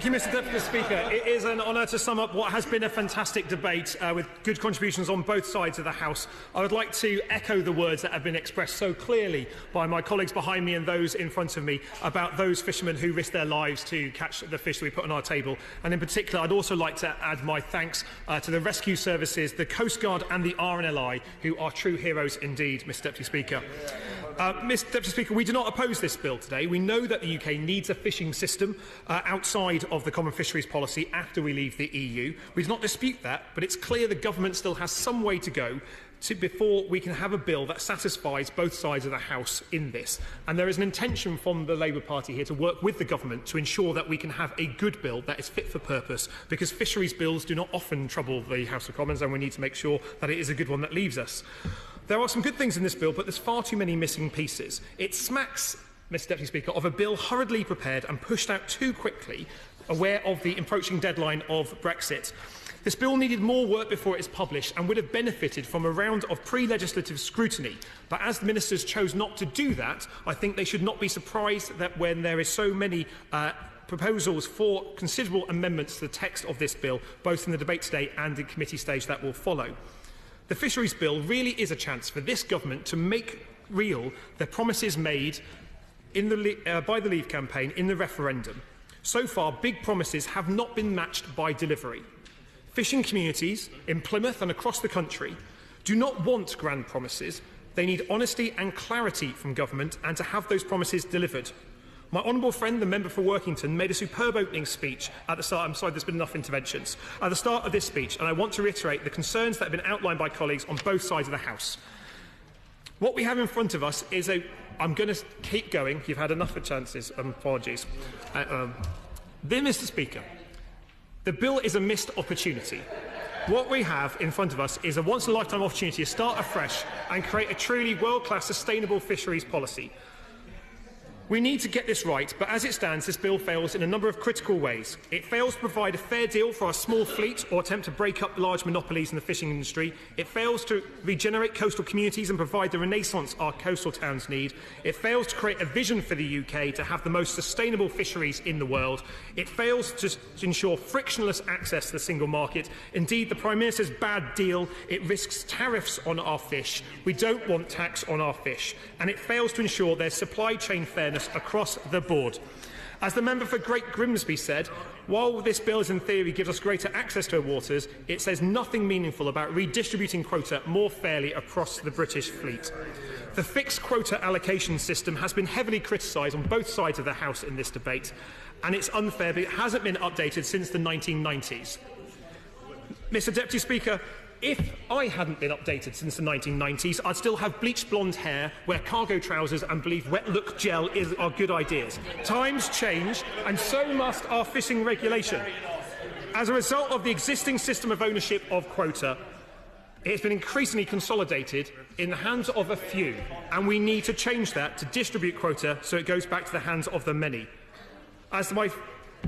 Thank you, Mr Deputy Speaker. It is an honour to sum up what has been a fantastic debate with good contributions on both sides of the House. I would like to echo the words that have been expressed so clearly by my colleagues behind me and those in front of me about those fishermen who risk their lives to catch the fish that we put on our table. And in particular, I'd also like to add my thanks to the rescue services, the Coast Guard and the RNLI, who are true heroes indeed, Mr Deputy Speaker. Mr Deputy Speaker, we do not oppose this bill today. We know that the UK needs a fishing system outside of the common fisheries policy after we leave the EU. We do not dispute that, but it's clear the government still has some way to go before we can have a bill that satisfies both sides of the House in this. And there is an intention from the Labour Party here to work with the government to ensure that we can have a good bill that is fit for purpose, because fisheries bills do not often trouble the House of Commons, and we need to make sure that it is a good one that leaves us. There are some good things in this bill, but there's far too many missing pieces. It smacks, Mr Deputy Speaker, of a bill hurriedly prepared and pushed out too quickly, aware of the approaching deadline of Brexit. This bill needed more work before it is published and would have benefited from a round of pre-legislative scrutiny. But as the ministers chose not to do that, I think they should not be surprised that when there is so many proposals for considerable amendments to the text of this bill, both in the debate today and in committee stage that will follow. The Fisheries Bill really is a chance for this government to make real the promises made by the Leave campaign in the referendum. So far, big promises have not been matched by delivery. Fishing communities in Plymouth and across the country do not want grand promises. They need honesty and clarity from government, and to have those promises delivered. My honourable friend, the member for Workington, made a superb opening speech at the start. I'm sorry, there's been enough interventions. At the start of this speech, and I want to reiterate the concerns that have been outlined by colleagues on both sides of the House. What we have in front of us is a... I'm going to keep going. You've had enough of chances. Apologies. Dear Mr Speaker, the bill is a missed opportunity. What we have in front of us is a once-in-a-lifetime opportunity to start afresh and create a truly world-class sustainable fisheries policy. We need to get this right, but as it stands, this bill fails in a number of critical ways. It fails to provide a fair deal for our small fleet or attempt to break up large monopolies in the fishing industry. It fails to regenerate coastal communities and provide the renaissance our coastal towns need. It fails to create a vision for the UK to have the most sustainable fisheries in the world. It fails to ensure frictionless access to the single market. Indeed, the Prime Minister's bad deal, it risks tariffs on our fish. We don't want tax on our fish. And it fails to ensure there's supply chain fairness across the board. As the member for Great Grimsby said, while this bill in theory gives us greater access to our waters, it says nothing meaningful about redistributing quota more fairly across the British fleet. The fixed quota allocation system has been heavily criticised on both sides of the House in this debate, and it's unfair, but it hasn't been updated since the 1990s. Mr Deputy Speaker, if I hadn't been updated since the 1990s, I'd still have bleached blonde hair, wear cargo trousers and believe wet look gel are good ideas. Times change, and so must our fishing regulation. As a result of the existing system of ownership of quota, it has been increasingly consolidated in the hands of a few, and we need to change that to distribute quota so it goes back to the hands of the many. As my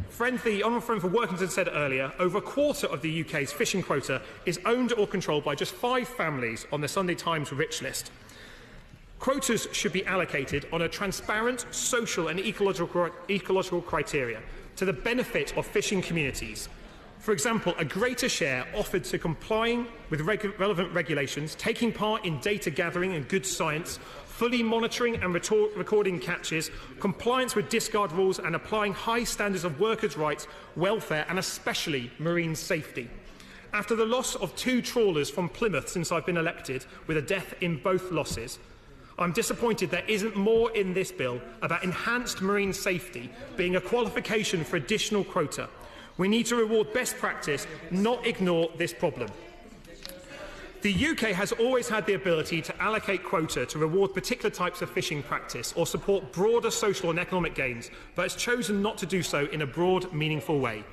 friend, the honourable friend for Workington said earlier, over a quarter of the UK's fishing quota is owned or controlled by just 5 families on the Sunday Times rich list. Quotas should be allocated on a transparent, social and ecological criteria to the benefit of fishing communities. For example, a greater share offered to complying with relevant regulations, taking part in data gathering and good science, fully monitoring and recording catches, compliance with discard rules and applying high standards of workers' rights, welfare and especially marine safety. After the loss of 2 trawlers from Plymouth since I've been elected, with a death in both losses, I'm disappointed there isn't more in this bill about enhanced marine safety being a qualification for additional quota. We need to reward best practice, not ignore this problem. The UK has always had the ability to allocate quota to reward particular types of fishing practice or support broader social and economic gains, but has chosen not to do so in a broad, meaningful way.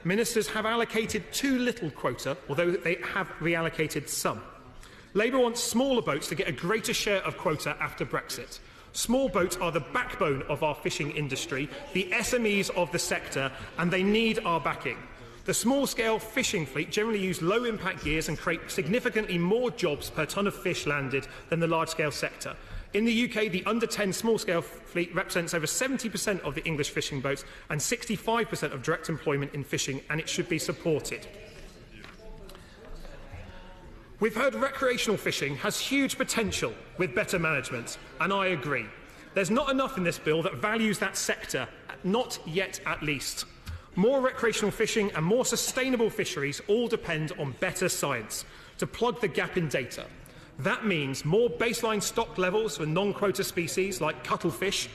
Ministers have allocated too little quota, although they have reallocated some. Labour wants smaller boats to get a greater share of quota after Brexit. Small boats are the backbone of our fishing industry, the SMEs of the sector, and they need our backing. The small-scale fishing fleet generally use low-impact gears and create significantly more jobs per tonne of fish landed than the large-scale sector. In the UK, the under-10 small-scale fleet represents over 70% of the English fishing boats and 65% of direct employment in fishing, and it should be supported. We've heard recreational fishing has huge potential with better management, and I agree. There's not enough in this bill that values that sector, not yet at least. More recreational fishing and more sustainable fisheries all depend on better science to plug the gap in data. That means more baseline stock levels for non-quota species like cuttlefish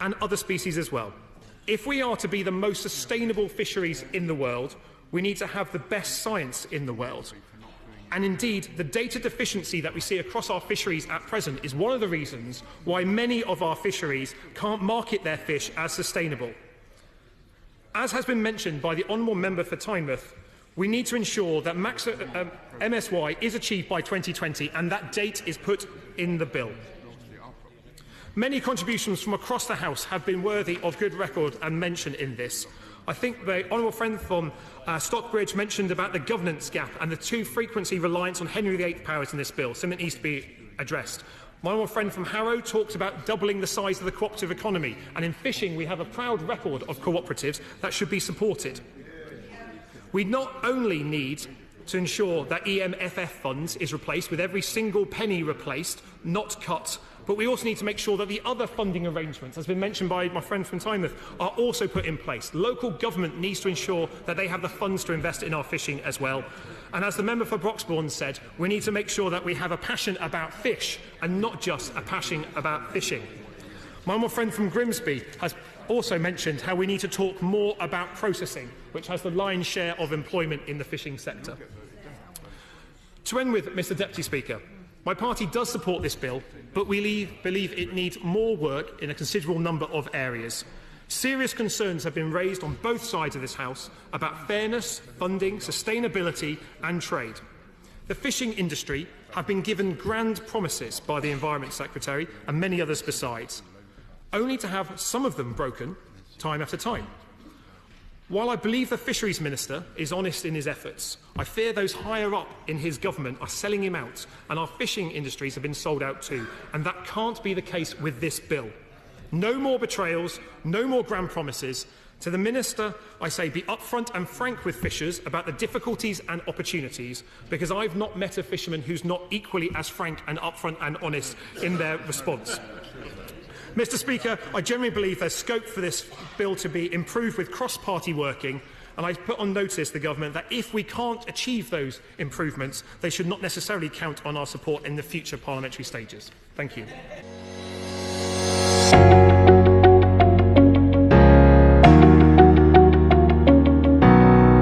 and other species as well. If we are to be the most sustainable fisheries in the world, we need to have the best science in the world. And indeed, the data deficiency that we see across our fisheries at present is one of the reasons why many of our fisheries can't market their fish as sustainable. As has been mentioned by the Honourable Member for Tynemouth, we need to ensure that MSY is achieved by 2020 and that date is put in the bill. Many contributions from across the House have been worthy of good record and mention in this. I think the honourable friend from Stockbridge mentioned about the governance gap and the too frequency reliance on Henry VIII powers in this bill, something that needs to be addressed. My honourable friend from Harrow talks about doubling the size of the cooperative economy, and in fishing we have a proud record of cooperatives that should be supported. We not only need to ensure that EMFF funds is replaced with every single penny replaced, not cut, but we also need to make sure that the other funding arrangements, as has been mentioned by my friend from Tynemouth, are also put in place. Local government needs to ensure that they have the funds to invest in our fishing as well. And as the member for Broxbourne said, we need to make sure that we have a passion about fish and not just a passion about fishing. My honourable friend from Grimsby has also mentioned how we need to talk more about processing, which has the lion's share of employment in the fishing sector. To end with, Mr Deputy Speaker, my party does support this bill, but we believe it needs more work in a considerable number of areas. Serious concerns have been raised on both sides of this House about fairness, funding, sustainability and trade. The fishing industry have been given grand promises by the Environment Secretary and many others besides, only to have some of them broken time after time. While I believe the Fisheries Minister is honest in his efforts, I fear those higher up in his government are selling him out, and our fishing industries have been sold out too, and that can't be the case with this bill. No more betrayals, no more grand promises. To the Minister, I say be upfront and frank with fishers about the difficulties and opportunities, because I've not met a fisherman who's not equally as frank and upfront and honest in their response. Mr Speaker, I generally believe there's scope for this bill to be improved with cross-party working, and I put on notice the government that if we can't achieve those improvements, they should not necessarily count on our support in the future parliamentary stages. Thank you.